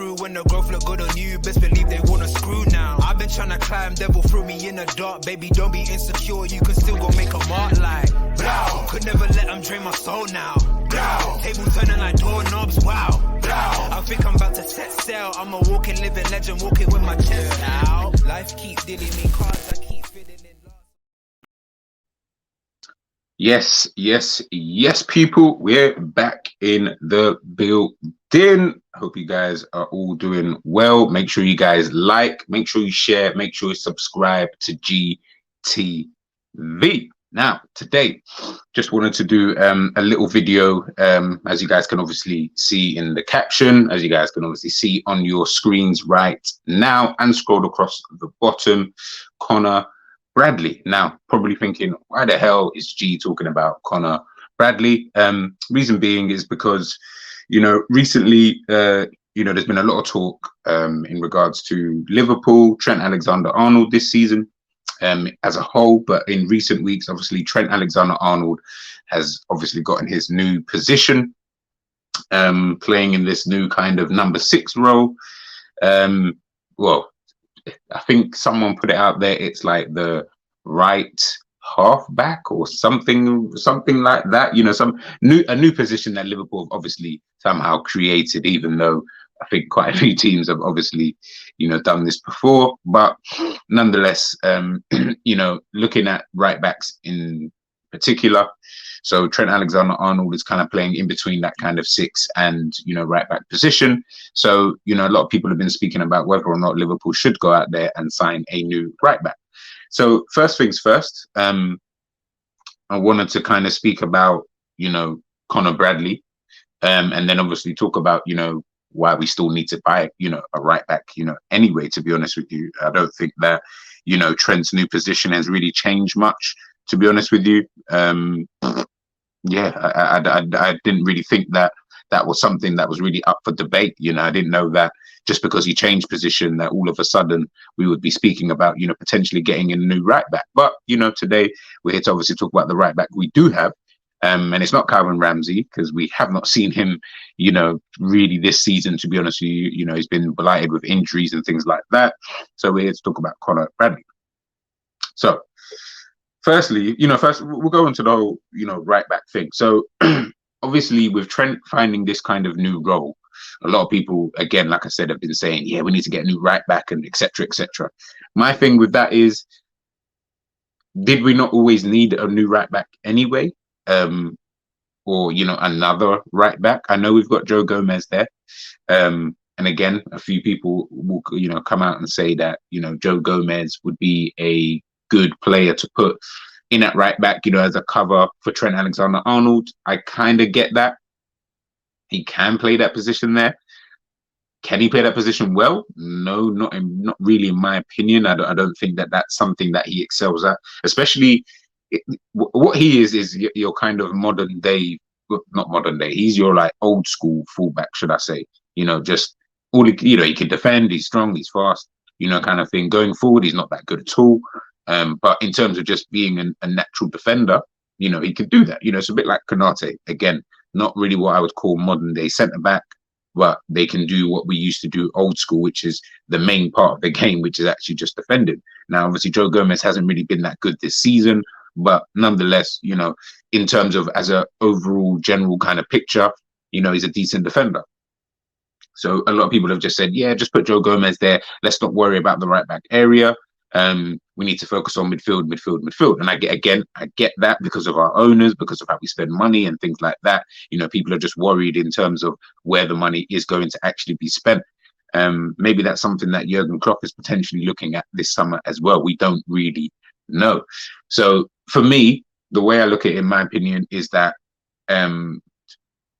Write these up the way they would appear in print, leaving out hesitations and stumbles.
through when the growth look good on you. Best believe they wanna screw now. I've been trying to climb, devil threw me in the dark. Baby, don't be insecure, you can still go make a mark like blow. Could never let them drain my soul now. Blow. Table turning like doorknobs, wow. Blow. I think I'm about to set sail. I'm a walking, living legend, walking with my chest out. Life keep dealing me cards, I keep fitting in love. Yes, people, we're back in the building. Hope you guys are all doing well. Make sure you guys like, make sure you share, make sure you subscribe to GTV. Now, today, just wanted to do a little video, as you guys can obviously see in the caption, as you guys can obviously see on your screens right now, and scroll across the bottom, Conor Bradley. Now, probably thinking, why the hell is G talking about Conor Bradley? Reason being is because, you know, recently, you know, there's been a lot of talk in regards to Liverpool, Trent Alexander-Arnold this season as a whole. But in recent weeks, obviously, Trent Alexander-Arnold has obviously gotten his new position, playing in this new kind of number 6 role. Well, I think someone put it out there. It's like the right halfback or something like that. You know, a new position that Liverpool have obviously somehow created, even though I think quite a few teams have obviously, you know, done this before. But nonetheless, you know, looking at right backs in particular, so Trent Alexander-Arnold is kind of playing in between that kind of 6 and, you know, right back position. So, you know, a lot of people have been speaking about whether or not Liverpool should go out there and sign a new right back. So first things first, I wanted to kind of speak about, you know, Conor Bradley, and then obviously talk about, you know, why we still need to buy, you know, a right back, you know, anyway. To be honest with you, I don't think that, you know, Trent's new position has really changed much, to be honest with you. Yeah, I didn't really think that was something that was really up for debate. You know, I didn't know that just because he changed position that all of a sudden we would be speaking about, you know, potentially getting a new right back. But, you know, today we're here to obviously talk about the right back we do have. And it's not Calvin Ramsey, because we have not seen him, you know, really this season, to be honest with you. You know, he's been blighted with injuries and things like that. So we're here to talk about Conor Bradley. So firstly, you know, first we'll go into the whole, you know, right back thing. So obviously with Trent finding this kind of new role, a lot of people, again, like I said, have been saying, yeah, we need to get a new right back and etc. etc. My thing with that is, did we not always need a new right back anyway? Or, you know, another right back? I know we've got Joe Gomez there. And again, a few people will, you know, come out and say that, you know, Joe Gomez would be a good player to put in at right back, you know, as a cover for Trent Alexander-Arnold. I kind of get that. He can play that position there. Can he play that position well? No, not really, in my opinion. I don't think that that's something that he excels at, especially what he is your kind of modern day, not modern day. He's your like old school fullback, should I say? You know, just all you know, he can defend. He's strong. He's fast. You know, kind of thing. Going forward, he's not that good at all. But in terms of just being a natural defender, you know, he can do that. You know, it's a bit like Konate. Again, not really what I would call modern day centre back, but they can do what we used to do old school, which is the main part of the game, which is actually just defending. Now, obviously, Joe Gomez hasn't really been that good this season, but nonetheless, you know, in terms of as a overall general kind of picture, you know, he's a decent defender. So a lot of people have just said, yeah, just put Joe Gomez there. Let's not worry about the right back area. We need to focus on midfield. And I get that because of our owners, because of how we spend money and things like that. You know, people are just worried in terms of where the money is going to actually be spent. Maybe that's something that Jurgen Klopp is potentially looking at this summer as well. We don't really know. So for me, the way I look at it, in my opinion, is that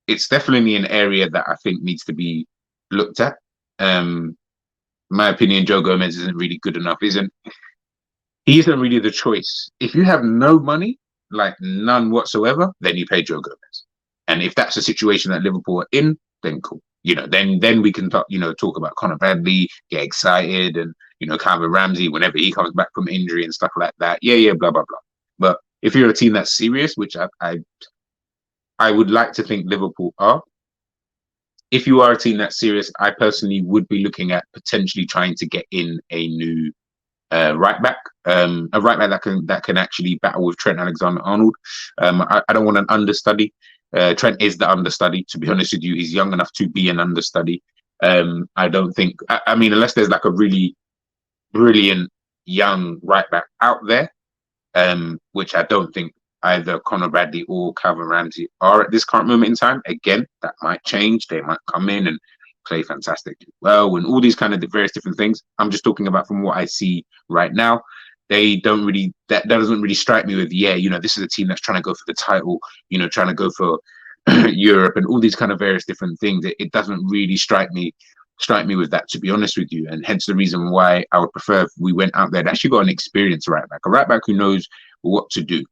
it's definitely an area that I think needs to be looked at. My opinion, Joe Gomez isn't really good enough. He isn't really the choice. If you have no money, like none whatsoever, then you pay Joe Gomez. And if that's the situation that Liverpool are in, then cool. You know, then we can talk, you know, talk about Conor Bradley, get excited, and, you know, Calvin Ramsey whenever he comes back from injury and stuff like that. Yeah, blah blah blah. But if you're a team that's serious, which I would like to think Liverpool are, if you are a team that's serious, I personally would be looking at potentially trying to get in a new right back, a right back that can actually battle with Trent Alexander-Arnold. I don't want an understudy. Trent is the understudy. To be honest with you, he's young enough to be an understudy. I don't think. I mean, unless there's like a really brilliant young right back out there, which I don't think either Conor Bradley or Calvin Ramsey are at this current moment in time. Again, that might change. They might come in and play fantastically well and all these kind of various different things. I'm just talking about from what I see right now. They don't really, that doesn't really strike me with, yeah, you know, this is a team that's trying to go for the title, you know, trying to go for Europe and all these kind of various different things. It doesn't really strike me with that, to be honest with you. And hence the reason why I would prefer if we went out there and actually got an experienced right back, a right back who knows what to do,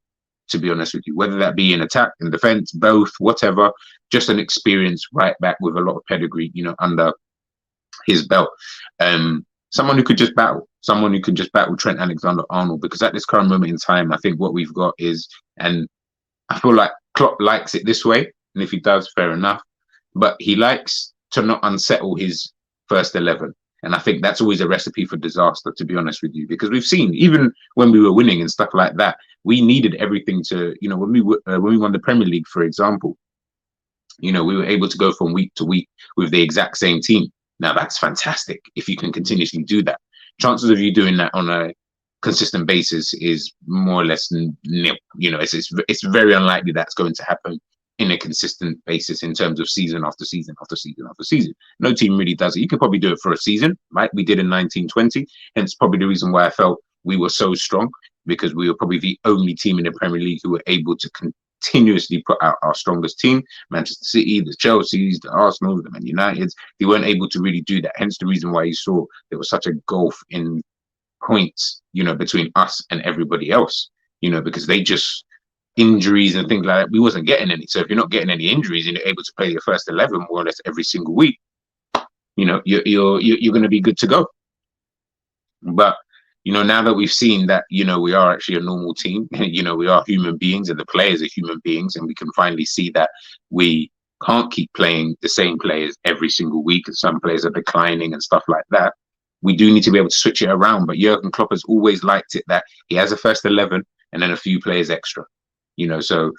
to be honest with you, whether that be in attack, in defense, both, whatever, just an experienced right back with a lot of pedigree, you know, under his belt. Someone who could just battle, Trent Alexander-Arnold, because at this current moment in time, I think what we've got is, and I feel like Klopp likes it this way, and if he does, fair enough, but he likes to not unsettle his first 11. And I think that's always a recipe for disaster, to be honest with you, because we've seen, even when we were winning and stuff like that, we needed everything to, you know, when we won the Premier League, for example, you know, we were able to go from week to week with the exact same team. Now, that's fantastic if you can continuously do that. Chances of you doing that on a consistent basis is more or less nil. You know, it's very unlikely that's going to happen in a consistent basis in terms of season after season after season after season. No team really does it. You could probably do it for a season, like we did in 1920. Hence probably the reason why I felt we were so strong, because we were probably the only team in the Premier League who were able to continuously put out our strongest team. Manchester City, the Chelseas, the Arsenal, the Man Uniteds, they weren't able to really do that. Hence the reason why you saw there was such a gulf in points, you know, between us and everybody else, you know, because they just, injuries and things like that, we wasn't getting any. So if you're not getting any injuries and you're able to play your first 11 more or less every single week, you know, you're going to be good to go. But you know, now that we've seen that, you know, we are actually a normal team, you know, we are human beings and the players are human beings, and we can finally see that we can't keep playing the same players every single week, and some players are declining and stuff like that. We do need to be able to switch it around. But Jurgen Klopp has always liked it that he has a first 11 and then a few players extra. You know, so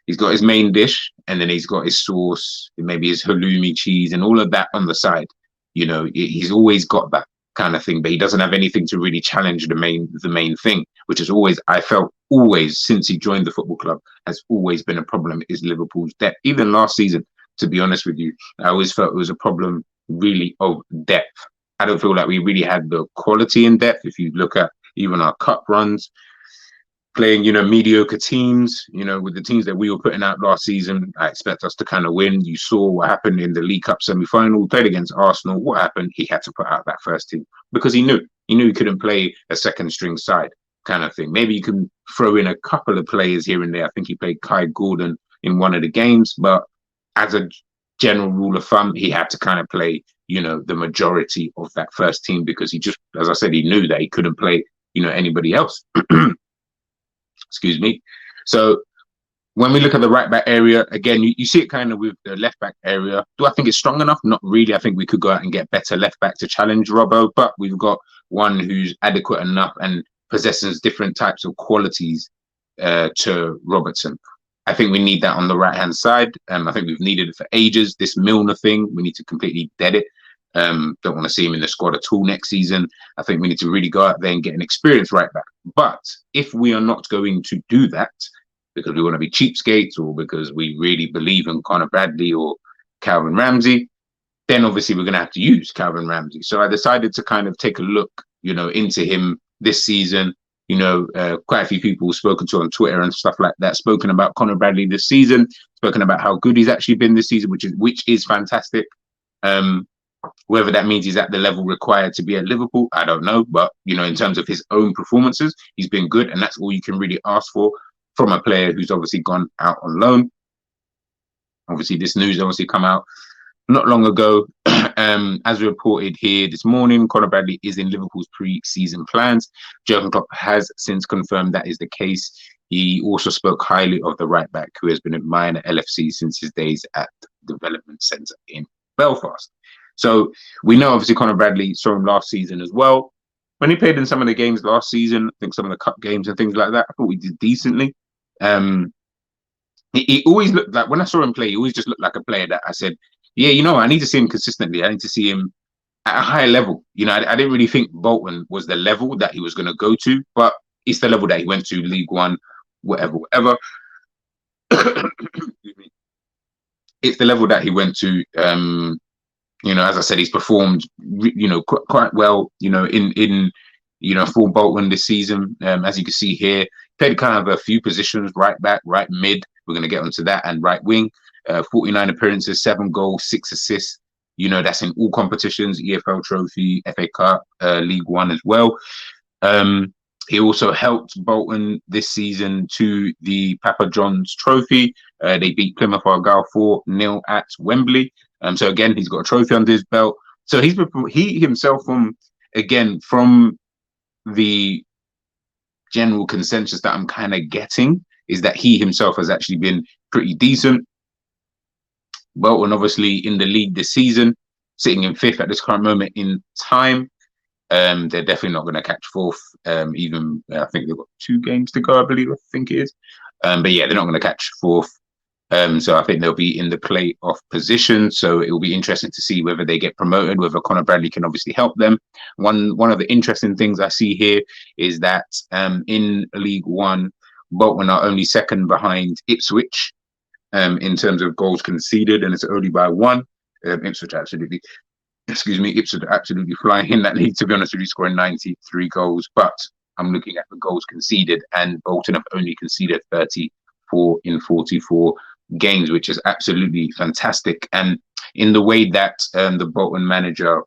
he's got his main dish and then he's got his sauce, maybe his halloumi cheese and all of that on the side. You know, he's always got that kind of thing, but he doesn't have anything to really challenge the main thing, which is always, I felt always since he joined the football club, has always been a problem, is Liverpool's depth. Even last season, to be honest with you, I always felt it was a problem really of depth. I don't feel like we really had the quality in depth. If you look at even our cup runs, playing, you know, mediocre teams, you know, with the teams that we were putting out last season, I expect us to kind of win. You saw what happened in the League Cup semi-final, played against Arsenal. What happened? He had to put out that first team because he knew he couldn't play a second string side kind of thing. Maybe you can throw in a couple of players here and there. I think he played Kai Gordon in one of the games, but as a general rule of thumb, he had to kind of play, you know, the majority of that first team because he just, as I said, he knew that he couldn't play, you know, anybody else. Excuse me. So when we look at the right back area, again, you see it kind of with the left back area. Do I think it's strong enough? Not really. I think we could go out and get better left back to challenge Robbo, but we've got one who's adequate enough and possesses different types of qualities to Robertson. I think we need that on the right hand side. I think we've needed it for ages. This Milner thing, we need to completely dead it. Don't want to see him in the squad at all next season. I think we need to really go out there and get an experienced right back. But if we are not going to do that because we want to be cheapskates or because we really believe in Conor Bradley or Calvin Ramsey, then obviously we're going to have to use Calvin Ramsey. So I decided to kind of take a look, you know, into him this season. You know, quite a few people spoken to on Twitter and stuff like that, spoken about Conor Bradley this season, spoken about how good he's actually been this season, which is fantastic. Whether that means he's at the level required to be at Liverpool, I don't know. But, you know, in terms of his own performances, he's been good. And that's all you can really ask for from a player who's obviously gone out on loan. Obviously, this news obviously come out not long ago. As reported here this morning, Conor Bradley is in Liverpool's pre-season plans. Jurgen Klopp has since confirmed that is the case. He also spoke highly of the right back who has been admired at LFC since his days at Development Centre in Belfast. So we know obviously Conor Bradley saw him last season as well. When he played in some of the games last season, I think some of the cup games and things like that, I thought we did decently. He always looked like, when I saw him play, he always just looked like a player that I said, yeah, I need to see him consistently. I need to see him at a higher level. I didn't really think Bolton was the level that he was going to go to, but it's the level that he went to, League One, whatever. It's the level that he went to. As I said, he's performed, quite well, in for Bolton this season. As you can see here, played kind of a few positions: right back, right mid. We're going to get onto that, and right wing. 49 appearances, 7 goals, 6 assists. That's in all competitions: EFL Trophy, FA Cup, League One as well. He also helped Bolton this season to the Papa John's Trophy. They beat Plymouth Argyle 4-0 at Wembley. So again, he's got a trophy under his belt. So he himself, from the general consensus that I'm kind of getting, is that he himself has actually been pretty decent. Bolton obviously in the league this season, sitting in 5th at this current moment in time. They're definitely not going to catch 4th. Even I think they've got 2 games to go, I believe. I think it is. But yeah, they're not going to catch 4th. So I think they'll be in the playoff position. So it will be interesting to see whether they get promoted, whether Conor Bradley can obviously help them. One of the interesting things I see here is that in League One, Bolton are only 2nd behind Ipswich in terms of goals conceded, and it's only by 1. Ipswich absolutely flying in that league, to be honest with you, scoring 93 goals. But I'm looking at the goals conceded, and Bolton have only conceded 34 in 44 games, which is absolutely fantastic. And in the way that the Bolton manager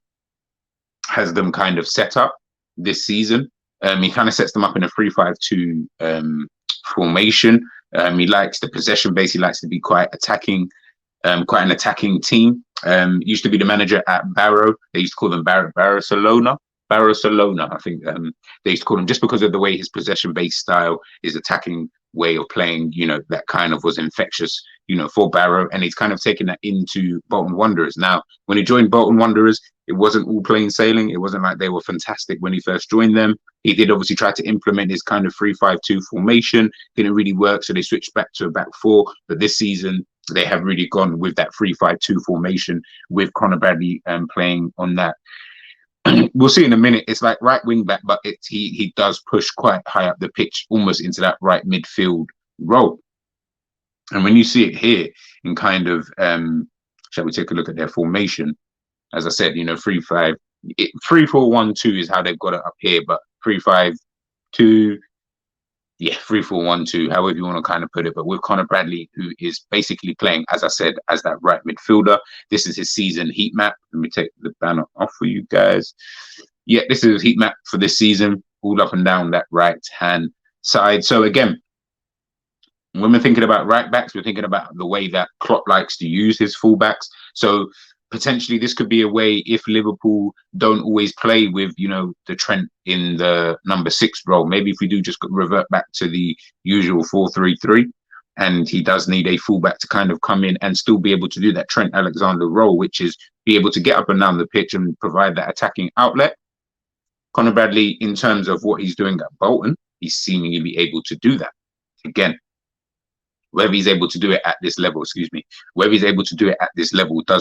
has them kind of set up this season, he kind of sets them up in a 3-5-2 formation. He likes the possession base. He likes to be quite attacking, quite an attacking team. Used to be the manager at Barrow. They used to call them Barcelona, I think they used to call him, just because of the way his possession-based style, his attacking way of playing, that kind of was infectious, for Barrow. And he's kind of taken that into Bolton Wanderers. Now, when he joined Bolton Wanderers, it wasn't all plain sailing. It wasn't like they were fantastic when he first joined them. He did obviously try to implement his kind of 3-5-2 formation. Didn't really work, so they switched back to a back 4. But this season, they have really gone with that 3-5-2 formation with Conor Bradley playing on that. We'll see in a minute. It's like right wing back, but he does push quite high up the pitch, almost into that right midfield role. And when you see it here in kind of, shall we take a look at their formation? As I said, 3-5, 3-4-1-2 is how they've got it up here, but 3-5-2, 3-4-1-2, however you want to kind of put it. But with Conor Bradley, who is basically playing, as I said, as that right midfielder. This is his season heat map. Let me take the banner off for you guys. Yeah, this is his heat map for this season, all up and down that right-hand side. So again, when we're thinking about right backs, we're thinking about the way that Klopp likes to use his fullbacks. So potentially this could be a way, if Liverpool don't always play with, the Trent in the number 6 role. Maybe if we do just revert back to the usual 4-3-3, and he does need a fullback to kind of come in and still be able to do that Trent Alexander role, which is be able to get up and down the pitch and provide that attacking outlet. Conor Bradley, in terms of what he's doing at Bolton, he's seemingly able to do that. Again, whether he's able to do it at this level, does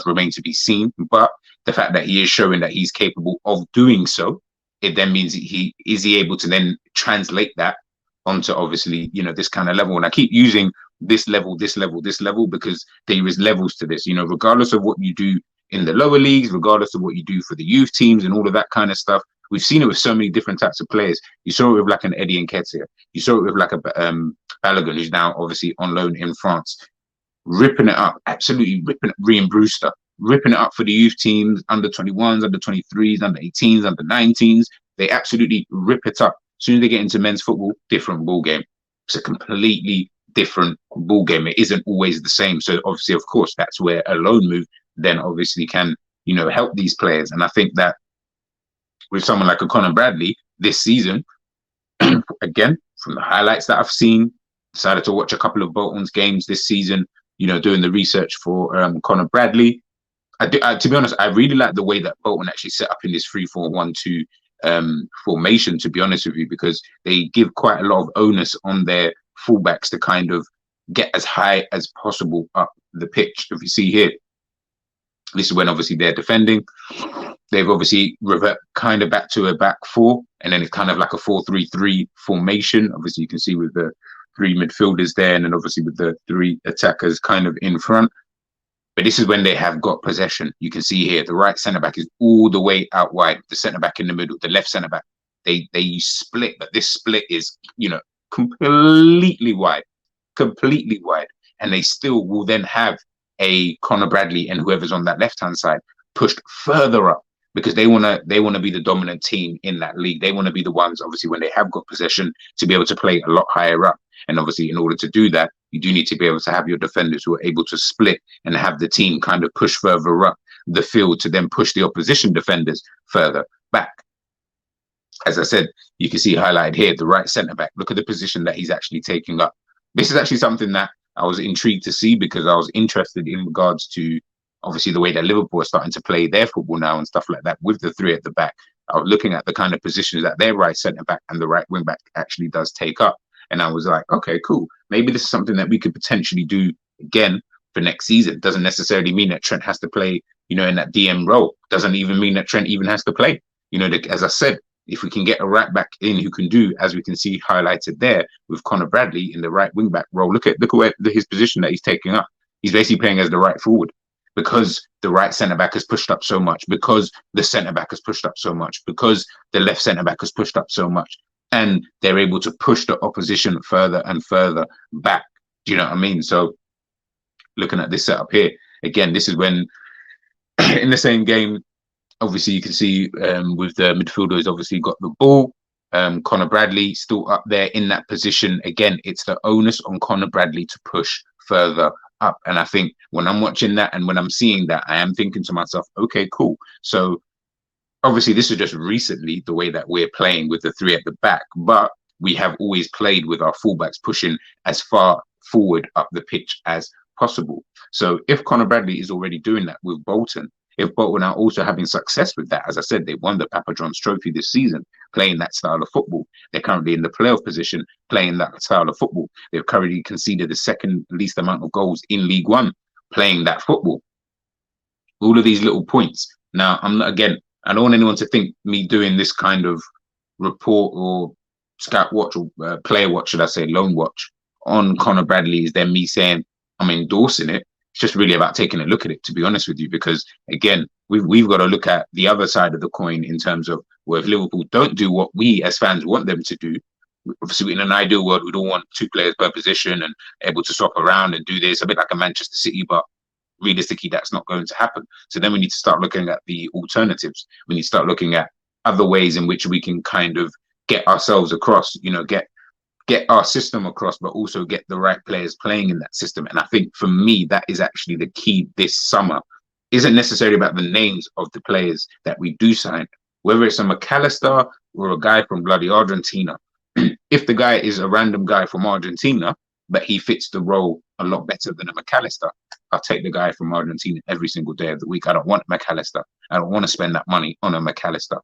remain to be seen. But the fact that he is showing that he's capable of doing so, it then means he able to then translate that onto, obviously, this kind of level. And I keep using this level, because there is levels to this, regardless of what you do in the lower leagues, regardless of what you do for the youth teams and all of that kind of stuff. We've seen it with so many different types of players. You saw it with like an Eddie Nketiah. You saw it with like a Balogun, who's now obviously on loan in France, ripping it up, absolutely ripping it. Ryan Brewster, ripping it up for the youth teams, under 21s, under 23s, under 18s, under 19s. They absolutely rip it up. As soon as they get into men's football, different ball game. It's a completely different ball game. It isn't always the same. So obviously, of course, that's where a loan move then obviously can, help these players. And I think that with someone like a Conor Bradley this season, again, from the highlights that I've seen, decided to watch a couple of Bolton's games this season, doing the research for Conor Bradley. To be honest, I really like the way that Bolton actually set up in this 3-4-1-2 formation, to be honest with you, because they give quite a lot of onus on their fullbacks to kind of get as high as possible up the pitch. If you see here, this is when obviously they're defending. They've obviously revert kind of back to a back four, and then it's kind of like a 4-3-3 formation. Obviously, you can see with the three midfielders there, and then obviously with the three attackers kind of in front. But this is when they have got possession. You can see here the right centre back is all the way out wide. The centre back in the middle, the left centre back. They split, but this split is completely wide, and they still will then have a Conor Bradley and whoever's on that left hand side pushed further up, because they want to be the dominant team in that league. They want to be the ones, obviously, when they have got possession, to be able to play a lot higher up. And obviously, in order to do that, you do need to be able to have your defenders who are able to split and have the team kind of push further up the field to then push the opposition defenders further back. As I said, you can see highlighted here, the right centre back. Look at the position that he's actually taking up. This is actually something that I was intrigued to see, because I was interested in regards to obviously the way that Liverpool are starting to play their football now and stuff like that with the three at the back. I was looking at the kind of positions that their right centre back and the right wing back actually does take up. And I was like, okay, cool. Maybe this is something that we could potentially do again for next season. It doesn't necessarily mean that Trent has to play, in that DM role. Doesn't even mean that Trent even has to play. As I said, if we can get a right back in who can do, as we can see highlighted there with Conor Bradley in the right wing back role, look at where his position that he's taking up. He's basically playing as the right forward, because the right centre back has pushed up so much, because the centre back has pushed up so much, because the left centre back has pushed up so much, and they're able to push the opposition further and further back. Do you know what I mean? So looking at this setup here, again, this is when in the same game, obviously you can see with the midfielders obviously got the ball. Conor Bradley still up there in that position. Again, it's the onus on Conor Bradley to push further up. And I think when I'm watching that and when I'm seeing that, I am thinking to myself, okay, cool. So obviously this is just recently the way that we're playing with the three at the back, but we have always played with our fullbacks pushing as far forward up the pitch as possible. So if Conor Bradley is already doing that with Bolton, if Bolton are also having success with that, as I said, they won the Papa John's Trophy this season, playing that style of football. They're currently in the playoff position, playing that style of football. They've currently conceded the second least amount of goals in League One, playing that football. All of these little points. Now, I don't want anyone to think me doing this kind of report or scout watch or player watch, should I say, loan watch on Conor Bradley is then me saying I'm endorsing it. It's just really about taking a look at it, to be honest with you, because again, we've got to look at the other side of the coin in terms of, well, if Liverpool don't do what we as fans want them to do, obviously in an ideal world, we'd all want 2 players per position and able to swap around and do this a bit like a Manchester City, but realistically, that's not going to happen. So then we need to start looking at the alternatives. We need to start looking at other ways in which we can kind of get ourselves across, get our system across, but also get the right players playing in that system. And I think for me, that is actually the key this summer. Isn't necessarily about the names of the players that we do sign, whether it's a McAllister or a guy from bloody Argentina. If the guy is a random guy from Argentina, but he fits the role a lot better than a McAllister, I'll take the guy from Argentina every single day of the week. I don't want McAllister. I don't want to spend that money on a McAllister,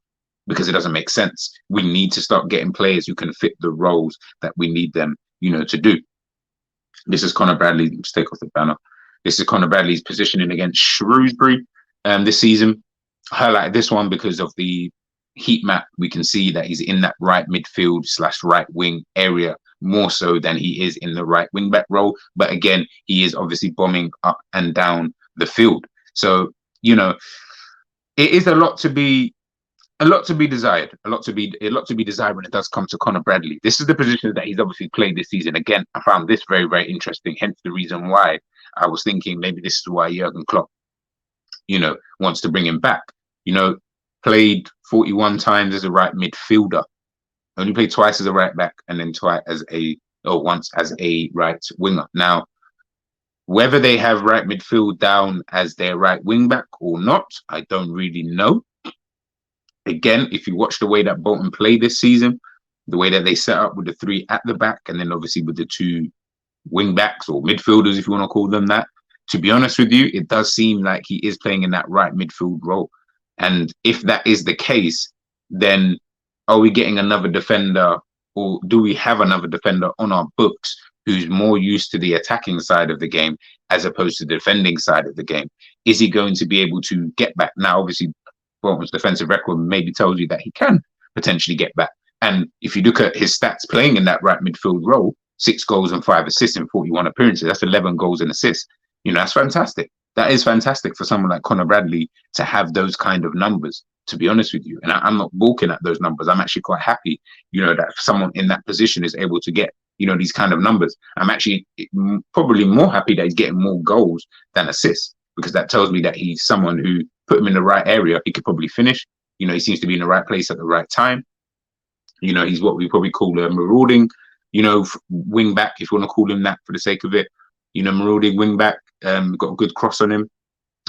because it doesn't make sense. We need to start getting players who can fit the roles that we need them, to do. This is Conor Bradley. Let's take off the banner. This is Conor Bradley's positioning against Shrewsbury this season. I highlighted this one because of the heat map. We can see that he's in that right midfield / right wing area more so than he is in the right wing back role. But again, he is obviously bombing up and down the field. So, it is a lot to be desired. A lot to be desired when it does come to Conor Bradley. This is the position that he's obviously played this season. Again, I found this very, very interesting. Hence the reason why I was thinking maybe this is why Jurgen Klopp, wants to bring him back. Played 41 times as a right midfielder. Only played twice as a right back and then once as a right winger. Now, whether they have right midfield down as their right wing back or not, I don't really know. Again, if you watch the way that Bolton played this season, the way that they set up with the 3 at the back, and then obviously with the 2 wing backs or midfielders, if you want to call them that, to be honest with you, it does seem like he is playing in that right midfield role. And if that is the case, then are we getting another defender, or do we have another defender on our books who's more used to the attacking side of the game as opposed to the defending side of the game? Is he going to be able to get back? Now, obviously, Bolton's defensive record maybe tells you that he can potentially get back. And if you look at his stats playing in that right midfield role, 6 goals and 5 assists in 41 appearances, that's 11 goals and assists. You know, that's fantastic. That is fantastic for someone like Conor Bradley to have those kind of numbers, to be honest with you. And I'm not balking at those numbers. I'm actually quite happy, you know, that someone in that position is able to get, you know, these kind of numbers. I'm actually probably more happy that he's getting more goals than assists, because that tells me that he's someone who, put him in the right area, he could probably finish. You know, he seems to be in the right place at the right time. You know, he's what we probably call a marauding, you know, wing back, if you want to call him that for the sake of it. You know, marauding wing back. Got a good cross on him.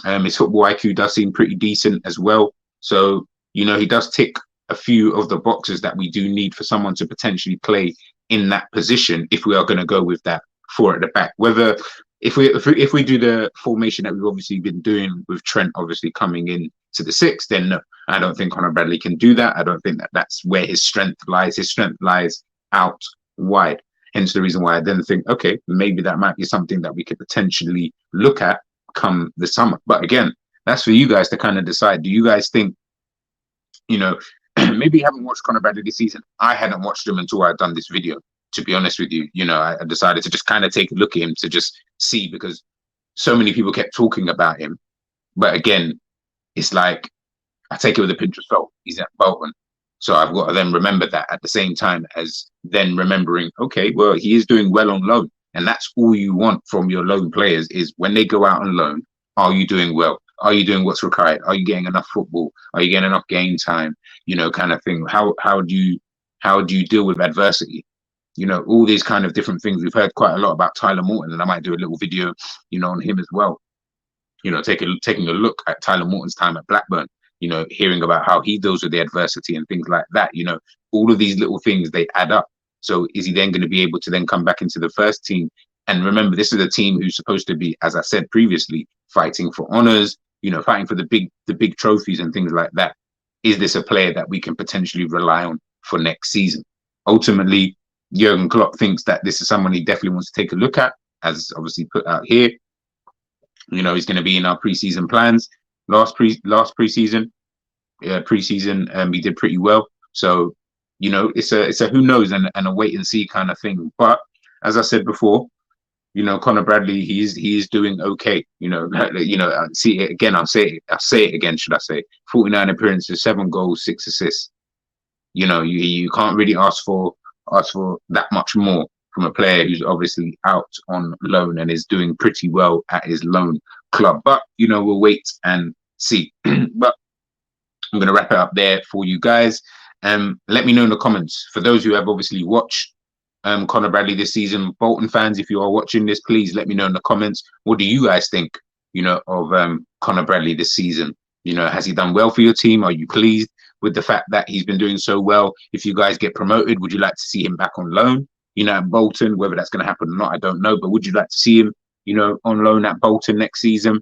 His football IQ does seem pretty decent as well. So, you know, he does tick a few of the boxes that we do need for someone to potentially play in that position if we are going to go with that 4 at the back. Whether if we do the formation that we've obviously been doing with Trent obviously coming in to the 6, then no, I don't think Conor Bradley can do that. I don't think that that's where his strength lies. His strength lies out wide. Hence the reason why I then think, okay, maybe that might be something that we could potentially look at come the summer. But again, that's for you guys to kind of decide. Do you guys think, you know, maybe you haven't watched Conor Bradley this season? I hadn't watched him until I'd done this video, to be honest with you. You know, I decided to just kind of take a look at him to just see, because so many people kept talking about him. But again, it's like, I take it with a pinch of salt. He's at Bolton. So I've got to then remember that at the same time as then remembering, okay, well, he is doing well on loan. And that's all you want from your loan players, is when they go out on loan, are you doing well? Are you doing what's required? Are you getting enough football? Are you getting enough game time? You know, kind of thing. How do you deal with adversity? You know, all these kind of different things. We've heard quite a lot about Tyler Morton, and I might do a little video, you know, on him as well. You know, taking a look at Tyler Morton's time at Blackburn. You know, hearing about how he deals with the adversity and things like that. You know, all of these little things, they add up. So is he then going to be able to then come back into the first team? And remember, this is a team who's supposed to be, as I said previously, fighting for honours, you know, fighting for the big trophies and things like that. Is this a player that we can potentially rely on for next season? Ultimately, Jurgen Klopp thinks that this is someone he definitely wants to take a look at, as obviously put out here. You know, he's going to be in our preseason plans. Last preseason, he did pretty well. So, you know, it's a who knows and a wait and see kind of thing. But as I said before, you know, Conor Bradley, he is doing okay. You know, I see it again. I'll say it again. Should I say 49 appearances, 7 goals, 6 assists. You know, you can't really ask for that much more from a player who's obviously out on loan and is doing pretty well at his loan club. But, you know, we'll wait and see. But I'm going to wrap it up there for you guys. Let me know in the comments, for those who have obviously watched Conor Bradley this season. Bolton fans, if you are watching this, please let me know in the comments. What do you guys think, you know, of Conor Bradley this season? You know, has he done well for your team? Are you pleased with the fact that he's been doing so well? If you guys get promoted, would you like to see him back on loan, you know, at Bolton? Whether that's going to happen or not, I don't know. But would you like to see him, you know, on loan at Bolton next season?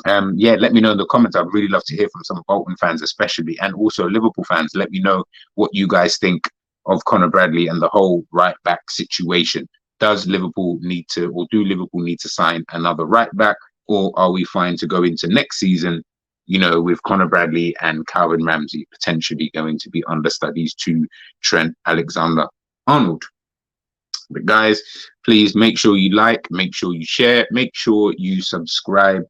Yeah, let me know in the comments. I'd really love to hear from some Bolton fans, especially, and also Liverpool fans. Let me know what you guys think of Conor Bradley and the whole right back situation. Does Liverpool need to, or do Liverpool need to sign another right back, or are we fine to go into next season, you know, with Conor Bradley and Calvin Ramsey potentially going to be understudies to Trent Alexander-Arnold? But guys, please make sure you like, make sure you share, make sure you subscribe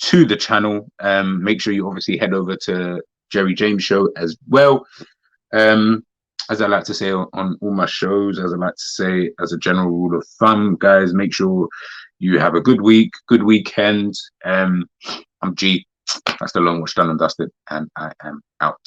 to the channel. Make sure you obviously head over to Jerry James Show as well. As I like to say on all my shows, as I like to say as a general rule of thumb, guys, make sure you have a good week, good weekend. I'm G. That's the long watch done and dusted, and I am out.